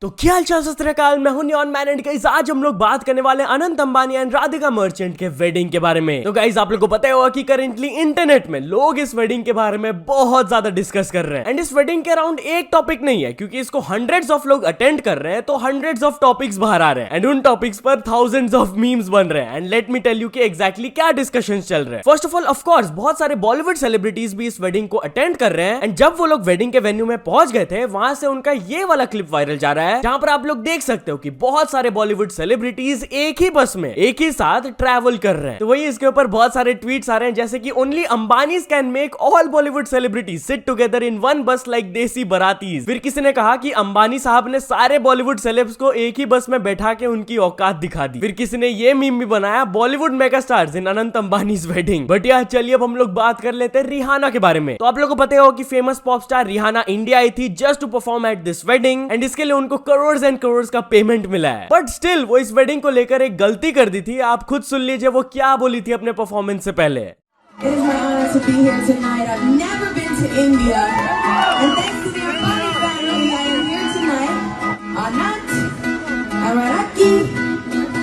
तो क्या हालचाल सत श्री अकाल, मैं हूं नियॉन मैन एंड गाइस आज हम लोग बात करने वाले हैं अनंत अंबानी एंड राधिका मर्चेंट के वेडिंग के बारे में। तो गाइस आप लोग को पता होगा कि करेंटली इंटरनेट में लोग इस वेडिंग के बारे में बहुत ज्यादा डिस्कस कर रहे हैं एंड इस वेडिंग के अराउंड एक टॉपिक नहीं है क्योंकि इसको हंड्रेड्स ऑफ लोग अटेंड कर रहे हैं, तो हंड्रेड्स ऑफ टॉपिक्स बाहर आ रहे हैं एंड उन टॉपिक्स पर थाउजेंड्स ऑफ मीम्स बन रहे हैं and let me tell you कि एग्जैक्टली क्या डिस्कशन चल रहे हैं। First of all of course बहुत सारे बॉलीवुड सेलिब्रिटीज भी इस वेडिंग को अटेंड कर रहे हैं एंड जब वो लोग वेडिंग के वेन्यू में पहुंच गए थे वहां से उनका ये वाला क्लिप वायरल जा रहा है जहां पर आप लोग देख सकते हो कि बहुत सारे बॉलीवुड सेलिब्रिटीज एक ही बस में एक ही साथ ट्रैवल कर रहे हैं। तो वही इसके ऊपर बहुत सारे ट्वीट्स आ रहे हैं जैसे कि only Ambanis can make all Bollywood celebrities sit together in one बस लाइक देसी बरातीज। फिर किसी ने कहा कि अंबानी साहब ने सारे बॉलीवुड सेलेब्स को एक ही बस में बैठा के उनकी औकात दिखा दी। फिर किसी ने ये मीम भी बनाया Bollywood mega stars in Anant Ambanis wedding. But यार चलिए अब हम लोग बात कर लेते हैं रिहाना के बारे में। तो आप लोगों को पता हो कि famous pop star Rihanna India आई थी just to perform at this wedding and इसके लिए उनको करोड़ एंड करोड़ का पेमेंट मिला है। बट स्टिल वो इस वेडिंग को लेकर एक गलती कर दी थी। आप खुद सुन लीजिए वो क्या बोली थी अपने परफॉर्मेंस से पहले। It is my honor to be here tonight. I've never been to India, and thanks to the Ambani family, I am here tonight. Anant and Raraki,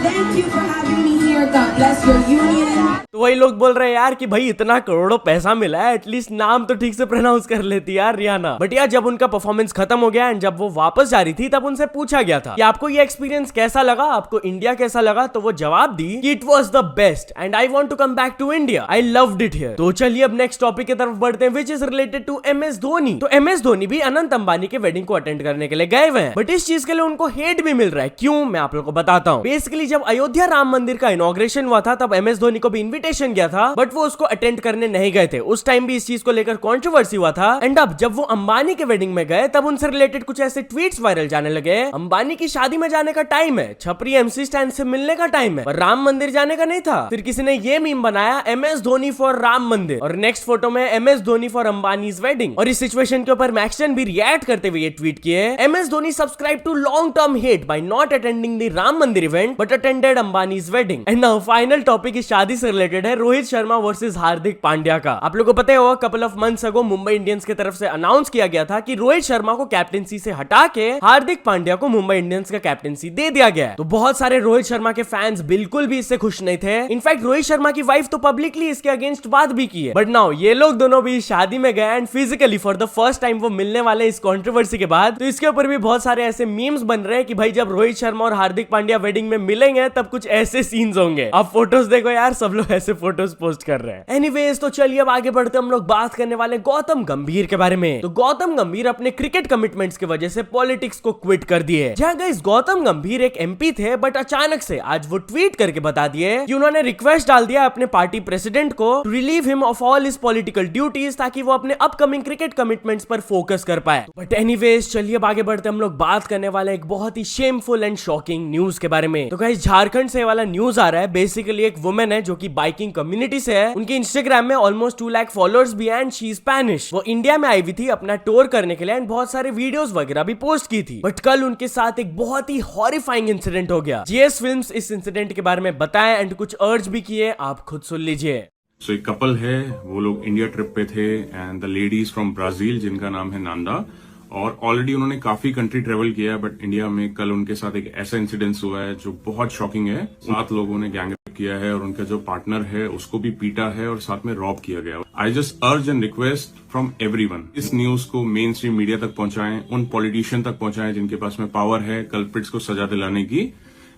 thank you for having me here. God bless your union. तो वही लोग बोल रहे हैं यार कि भाई इतना करोड़ों पैसा मिला है, एटलीस्ट नाम तो ठीक से प्रोनाउंस कर लेती यार रिहाना। बट यार जब उनका परफॉर्मेंस खत्म हो गया एंड जब वो वापस जा रही थी तब उनसे पूछा गया था कि आपको ये एक्सपीरियंस कैसा लगा, आपको इंडिया कैसा लगा। तो वो जवाब दी कि it was the best and I want to come back to India, I loved it here. तो चलिए अब नेक्स्ट टॉपिक की तरफ बढ़ते हैं which is related to MS Dhoni. तो MS धोनी भी अनंत अंबानी के वेडिंग को अटेंड करने के लिए गए हुए हैं, बट इस चीज के लिए उनको हेट भी मिल रहा है। क्यों, मैं आप लोग को बताता हूँ। बेसिकली जब अयोध्या राम मंदिर का इनॉग्रेशन हुआ था तब MS धोनी को भी इन्विटेशन गया था बट वो उसको अटेंड करने नहीं गए थे। उस टाइम भी इस चीज को लेकर कंट्रोवर्सी हुआ था एंड अब जब वो अंबानी के वेडिंग में गए तब उनसे रिलेटेड कुछ ऐसे ट्वीट्स वायरल जाने लगे। अंबानी की शादी में जाने का टाइम है, छपरी MC स्टैंड से मिलने का टाइम है, पर राम मंदिर जाने का नहीं था। फिर किसी ने ये मीम बनाया MS धोनी फॉर राम मंदिर और नेक्स्ट फोटो में MS Dhoni for Ambanis wedding. और इस सिचुएशन के ऊपर मैक्सन भी रिएक्ट करते हुए ये ट्वीट किए MS Dhoni subscribe to long term hate by not attending the Ram Mandir event but attended Ambani's wedding. And now final topic इस शादी से रिलेटेड है रोहित शर्मा वर्सेस हार्दिक पांड्या का। आप लोगों को पता होगा couple of months ago Mumbai Indians की तरफ से अनाउंस किया गया था कि रोहित शर्मा को कैप्टेंसी से हटा के हार्दिक पांड्या को मुंबई इंडियंस का कैप्टेंसी दे दिया गया है। तो बहुत सारे रोहित शर्मा के फैंस बिल्कुल भी इससे खुश नहीं थे। इनफैक्ट रोहित शर्मा की वाइफ तो पब्लिकली इसके अगेंस्ट बात भी की है। बट नाउ ये लोग दोनों भी शादी में गए and physically for the first time वो मिलने वाले इस कंट्रोवर्सी के बाद। तो इसके ऊपर भी बहुत सारे ऐसे मीम्स बन रहे हैं कि भाई जब रोहित शर्मा और हार्दिक पांड्या वेडिंग में मिलेंगे तब कुछ ऐसे सीन्स होंगे। अब फोटोज देखो यार, सब लोग ऐसे फोटोज पोस्ट कर रहे हैं। एनीवेज तो चलिए अब आगे बढ़ते हम लोग बात करने वाले गौतम गंभीर के बारे में। तो गौतम गंभीर अपने क्रिकेट कमिटमेंट्स की वजह से पॉलिटिक्स को क्विट कर दिए। जहां गाइस गौतम गंभीर एक MP थे बट अचानक से आज वो ट्वीट करके बता दिए कि उन्होंने रिक्वेस्ट डाल दिया अपने पार्टी प्रेसिडेंट को to relieve him of all his political duties ताकि वो अपने अपकमिंग क्रिकेट कमिटमेंट्स पर फोकस कर पाए। बट एनीवेज चलिए अब आगे बढ़ते हम लोग बात करने वाले एक बहुत ही शेमफुल एंड शॉकिंग न्यूज के बारे में। तो गाइस झारखंड से वाला न्यूज आ रहा है। बेसिकली एक वुमेन है जो कि बाइकिंग कम्युनिटी से है, उनके इंस्टाग्राम में ऑलमोस्ट 2 लाख फॉलोअर्स भी एंड शी स्पेनिश। वो इंडिया में आई हुई थी अपना टूर करने के लिए एंड बहुत सारे वीडियोस वगैरह भी पोस्ट की थी। बट कल उनके साथ एक बहुत ही हॉरिफाइंग इंसिडेंट हो गया। GS फिल्म्स इस इंसिडेंट के बारे में बताएं एंड कुछ अर्ज भी किए, आप खुद सुन लीजिए। सो एक कपल है, वो लोग इंडिया ट्रिप पे थे and the lady is from Brazil जिनका नाम है नांदा और ऑलरेडी उन्होंने काफी कंट्री ट्रेवल किया है बट इंडिया में कल उनके साथ एक ऐसा इंसिडेंस हुआ है जो बहुत शॉकिंग है। 7 लोगों ने गैंग रेप किया है और उनका जो पार्टनर है उसको भी पीटा है और साथ में रॉब किया गया। आई जस्ट अर्ज एंड रिक्वेस्ट फ्रॉम एवरीवन, इस न्यूज को मेन स्ट्रीम मीडिया तक पहुंचाएं, उन पॉलिटिशियन तक पहुंचाएं जिनके पास में पावर है कल्प्रिट्स को सजा दिलाने की।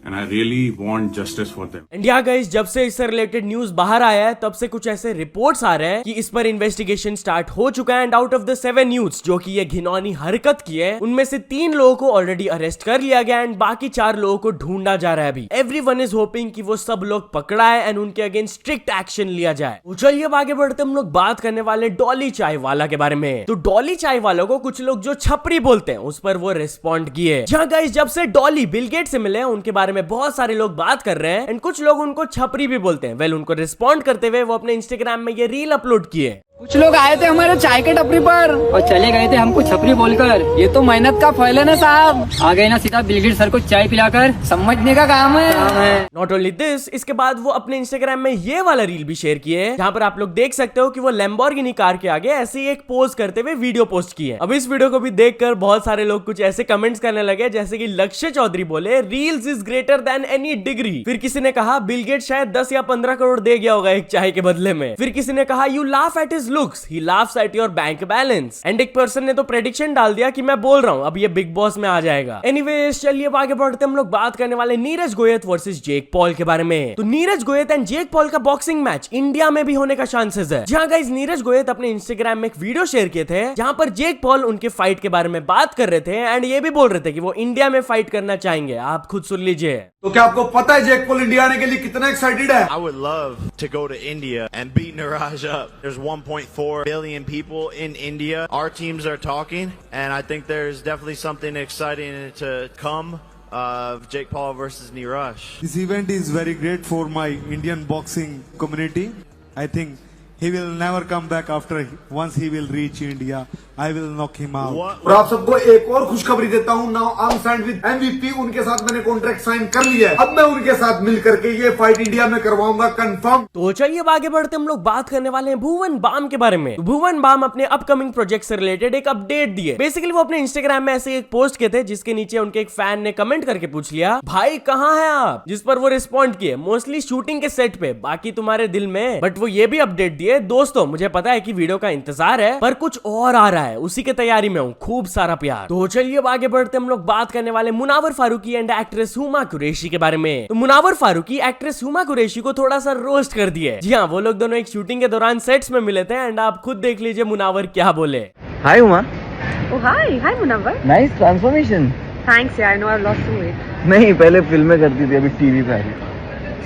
And I really want justice for them. And yeah guys, जब से इससे रिलेटेड न्यूज बाहर आया है तब से कुछ ऐसे रिपोर्ट्स आ रहे हैं कि इस पर इन्वेस्टिगेशन स्टार्ट हो चुका है and out of the 7 youths जो कि ये घिनौनी हरकत की है उनमें से 3 लोगों को ऑलरेडी अरेस्ट कर लिया गया एंड बाकी 4 लोगों को ढूंढा जा रहा है अभी। एवरीवन इज होपिंग कि वो सब लोग पकड़ा है एंड उनके अगेंस्ट स्ट्रिक्ट एक्शन लिया जाए। तो चलिए अब आगे बढ़ते हम लोग बात करने वाले डॉली चाय वाला के बारे में। तो डॉली चाय वालों को कुछ लोग जो छपरी बोलते हैं उस पर वो रिस्पॉन्ड किए। जहाँ गाइस जब से डॉली बिल गेट से मिले उनके बारे में बहुत सारे लोग बात कर रहे हैं एंड कुछ लोग उनको छपरी भी बोलते हैं। वेल उनको रिस्पॉन्ड करते हुए वो अपने इंस्टाग्राम में ये रील अपलोड किए। कुछ लोग आए थे हमारे चाय के टपरी पर और चले गए थे हमको छपरी बोलकर। ये तो मेहनत का फल है ना साहब। आ गए ना सीधा बिल गेट्स सर को चाय पिलाकर, समझने का काम है। नॉट ओनली दिस, इसके बाद वो अपने इंस्टाग्राम में ये वाला रील भी शेयर किए जहाँ पर आप लोग देख सकते हो कि वो लैम्बोर्गिनी कार के आगे ऐसे ही एक पोज करते हुए वीडियो पोस्ट किए। अब इस वीडियो को भी देखकर बहुत सारे लोग कुछ ऐसे कमेंट्स करने लगे जैसे कि लक्ष्य चौधरी बोले reels is greater than any degree. फिर किसी ने कहा बिल गेट्स शायद 10 या 15 करोड़ दे गया होगा एक चाय के बदले में। फिर किसी ने कहा you laugh at his looks, he laughs at your bank balance. And एक पर्सन ने तो प्रेडिक्शन डाल दिया कि मैं बोल रहा हूँ अब ये बिग बॉस में आ जाएगा। एनीवेज चलिए अब आगे बढ़ते हम लोग बात करने वाले Neeraj Goyat versus Jake Paul के बारे में। तो Neeraj Goyat and Jake Paul का बॉक्सिंग मैच इंडिया में भी होने का चांसेस है। जहां गाइस नीरज गोयत अपने इंस्टाग्राम में एक वीडियो शेयर किए थे जहां पर जेक पॉल उनके फाइट के बारे में बात कर रहे थे एंड ये भी बोल रहे थे कि वो इंडिया में फाइट करना चाहेंगे। आप खुद सुन लीजिए। तो क्या आपको पता है जेक पॉल इंडिया आने के लिए कितना एक्साइटेड है? I would love to go to India and beat Niraj up. There's 1.4 billion people in India. Our teams are talking, and I think there's definitely something exciting to come of Jake Paul versus Niraj. This event is very great for my Indian boxing community. I think he will never come back after once he will reach India. I will knock him out. और आप सबको एक और खुशखबरी देता हूँ। Now I am signed with MVP। उनके साथ मैंने कॉन्ट्रैक्ट साइन कर लिया है। अब मैं उनके साथ मिल करके ये फाइट इंडिया में करवाऊंगा कंफर्म। तो चलिए अब आगे बढ़ते हम लोग बात करने वाले हैं भुवन बाम के बारे में। तो भुवन बाम अपने अपकमिंग प्रोजेक्ट से रिलेटेड एक अपडेट दिए। बेसिकली वो अपने इंस्टाग्राम में ऐसे एक पोस्ट किए थे जिसके नीचे उनके एक फैन ने कमेंट करके पूछ लिया भाई कहाँ है आप, जिस पर वो रिस्पॉन्ड किए मोस्टली शूटिंग के सेट पे, बाकी तुम्हारे दिल में। बट वो ये भी अपडेट दिए दोस्तों मुझे पता है कि वीडियो का इंतजार है पर कुछ और आ रहा है, उसी के तैयारी में हूँ, खूब सारा प्यार। तो चलिए अब आगे बढ़ते हम लोग बात करने वाले मुनावर फारूकी एंड एक्ट्रेस हुमा कुरैशी के बारे में। तो मुनावर फारूकी एक्ट्रेस हुमा कुरैशी को थोड़ा सा रोस्ट कर दिया। जी हाँ, वो लोग दोनों एक शूटिंग के दौरान सेट्स में मिले थे एंड आप खुद देख लीजिए मुनावर क्या बोले। Hi Uma, Oh hi Munawwar. nice transformation. Thanks, yeah, I know I've lost some weight. नहीं पहले फिल्में करती थी अभी टीवी पे आ रही है।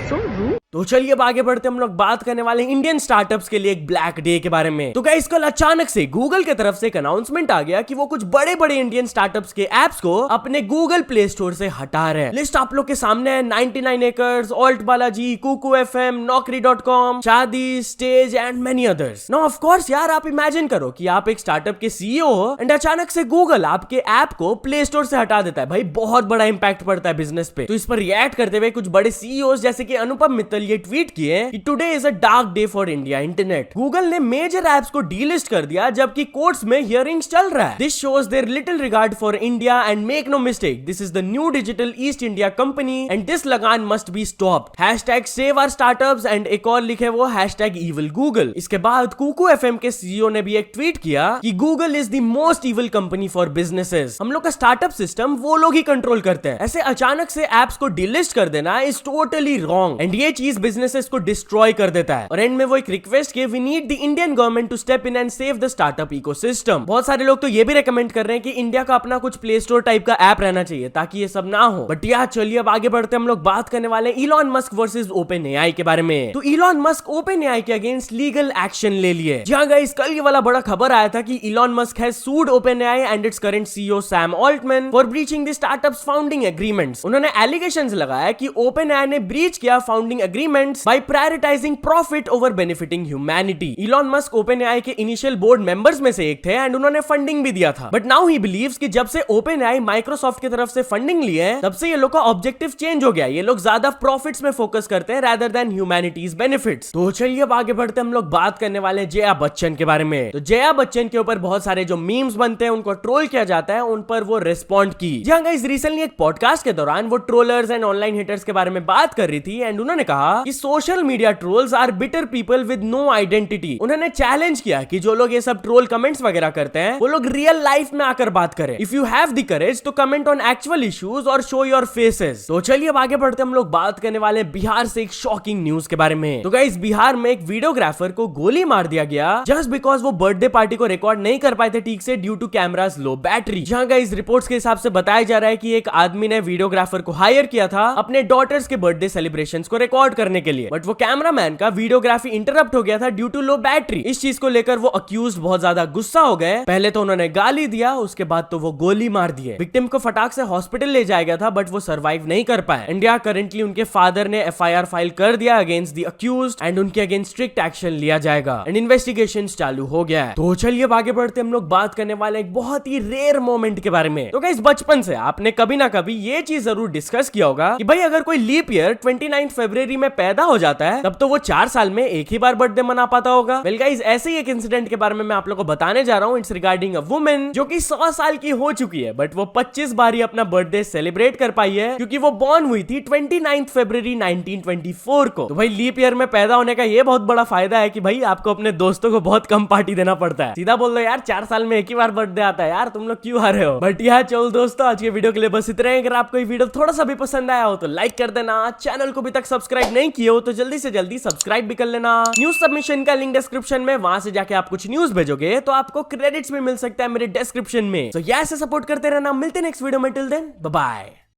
So rude. तो चलिए अब आगे बढ़ते हम लोग बात करने वाले इंडियन स्टार्टअप्स के लिए एक ब्लैक डे के बारे में। तो गाइस कल अचानक से गूगल की तरफ से एक अनाउंसमेंट आ गया कि वो कुछ बड़े बड़े इंडियन स्टार्टअप्स के एप्स को अपने गूगल प्ले स्टोर से हटा रहे हैं। लिस्ट आप लोग के सामने है 99 acres, Alt Balaji, Kuku FM, Naukri.com, Shaadi, Stage and many others. Now of course यार आप इमेजिन करो कि आप एक स्टार्टअप के CEO हो एंड अचानक से गूगल आपके ऐप को प्ले स्टोर से हटा देता है। भाई बहुत बड़ा इंपैक्ट पड़ता है बिजनेस पे। तो इस पर रिएक्ट करते हुए कुछ बड़े CEOs जैसे कि अनुपम मित्तल ये ट्वीट किए कि today is a dark day for India internet. Google ने मेजर एप्स को डीलिस्ट कर दिया जबकि कोर्ट्स में हियरिंग्स चल रहा है। This shows their little regard for India and make no mistake this is the new digital East India company and this lagaan must be stopped. #save our startups and एक और लिखे वो #evil Google। इसके बाद Kuku FM के CEO ने भी एक ट्वीट किया कि Google is the most evil company for businesses. हम लोग का स्टार्टअप सिस्टम वो लोग ही कंट्रोल करते हैं। ऐसे अचानक से एप्स को डिलिस्ट कर देना इज टोटली रॉन्ग एंड ये चीज बिजनेसेस को डिस्ट्रॉय कर देता है। और एंड में वो एक रिक्वेस्ट किए we need the Indian government to step in and save the startup ecosystem. बहुत सारे लोग तो ये भी रेकमेंड कर रहे हैं कि इंडिया का अपना कुछ प्ले स्टोर टाइप का ऐप रहना चाहिए ताकि ये सब ना हो। बट यार चलिए अब आगे बढ़ते हम लोग बात करने वाले इलॉन मस्क वर्सेस OpenAI के बारे में। तो इलॉन मस्क OpenAI के अगेंस्ट लीगल एक्शन ले लिए। जहां गाइस कल ये वाला बड़ा खबर आया था कि Elon Musk has sued OpenAI and its current CEO Sam Altman for breaching the startup's founding agreements. उन्होंने एलिगेशंस लगाया कि OpenAI ने ब्रीच किया founding agreements by prioritising profit over benefiting humanity. Elon Musk OpenAI के initial board members में से एक थे एंड उन्होंने फंडिंग भी दिया था। बट नाउ ही बिलीव्स कि जब से OpenAI माइक्रोसॉफ्ट की तरफ से फंडिंग ली है तब से ये लोग का ऑब्जेक्टिव चेंज हो गया। ये लोग ज्यादा प्रॉफिट्स में फोकस करते हैं rather than ह्यूमैनिटीज बेनिफिट्स। तो चलिए अब आगे बढ़ते हम लोग बात करने वाले जया बच्चन के बारे में। तो जया बच्चन के ऊपर बहुत सारे जो मीम्स बनते हैं उनको ट्रोल किया जाता है, उन पर वो रिस्पॉन्ड की। जहां गाइस रिसेंटली एक पॉडकास्ट के दौरान वो ट्रोलर्स एंड ऑनलाइन हिटर्स के बारे में बात कर रही थी एंड उन्होंने कहा कि social media trolls are bitter people with no identity. उन्होंने चैलेंज किया कि जो लोग ये सब ट्रोल कमेंट्स वगैरह करते हैं वो लोग रियल लाइफ में आकर बात करें। If you have the courage तो कमेंट ऑन एक्चुअल इश्यूज और शो योर फेसेस। तो चलिए अब आगे बढ़ते हम लोग बात करने वाले बिहार से एक शॉकिंग न्यूज के बारे में। तो गाइस बिहार में एक वीडियोग्राफर को गोली मार दिया गया जस्ट बिकॉज वो बर्थडे पार्टी को रिकॉर्ड नहीं कर पाए थे ठीक से due to camera's low battery. जहां गाइस रिपोर्ट्स के हिसाब से बताया जा रहा है कि एक आदमी ने वीडियोग्राफर को हायर किया था अपने डॉटर्स के बर्थडे सेलिब्रेशंस को रिकॉर्ड करने के लिए, बट वो कैमरामैन का वीडियोग्राफी इंटरप्ट हो गया था ड्यू टू लो बैटरी। इस चीज को लेकर वो अक्यूज्ड बहुत ज्यादा गुस्सा हो गए। पहले तो उन्होंने गाली दिया, उसके बाद तो वो गोली मार दिए। विक्टिम को फटाक से हॉस्पिटल ले जाया गया था, बट वो सर्वाइव नहीं कर पाए। इंडिया करंटली उनके फादर ने FIR फाइल कर दिया अगेंस्ट द अक्यूज्ड एंड उनके अगेंस्ट स्ट्रिक्ट एक्शन लिया जाएगा एंड इन्वेस्टिगेशन चालू हो गया है। तो चलिए आगे बढ़ते हम लोग बात करने वाले एक बहुत ही रेयर मोमेंट के बारे में। तो गाइस, बचपन से आपने कभी ना कभी ये चीज जरूर डिस्कस किया होगा कि भाई अगर कोई लीप ईयर 29 फरवरी में पैदा हो जाता है, तब तो वो 4 साल में एक ही बार बर्थडे मना पाता होगा। वेल गाइस, ऐसे ही एक इंसिडेंट के बारे में मैं आप लोगों को बताने जा रहा हूँ। इट्स रिगार्डिंग अ वुमन जो कि 100 साल की हो चुकी है, बट वो 25 बार ही अपना बर्थडे सेलिब्रेट कर पाई है, क्योंकि वो बॉर्न हुई थी 29 फरवरी 1924 को। तो भाई लीप ईयर में पैदा होने का ये बहुत बड़ा फायदा है कि भाई आपको अपने दोस्तों को बहुत कम पार्टी देना पड़ता है। सीधा बोल दो यार, 4 साल में एक ही बार बर्थडे आता है यार, तुम लोग क्यों आ रहे हो। बट यार चलो दोस्तों, आज के वीडियो के लिए बस इतना ही। अगर आपको ये वीडियो थोड़ा सा भी पसंद आया हो तो लाइक कर देना। चैनल को अभी तक सब्सक्राइब नहीं किए हो तो जल्दी से जल्दी सब्सक्राइब भी कर लेना। न्यूज सबमिशन का लिंक डिस्क्रिप्शन में, वहां से जाके आप कुछ न्यूज भेजोगे तो आपको क्रेडिट्स भी मिल सकता है मेरे डिस्क्रिप्शन में। तो ऐसे सपोर्ट करते रहना। मिलते हैं नेक्स्ट वीडियो में। Till then bye bye.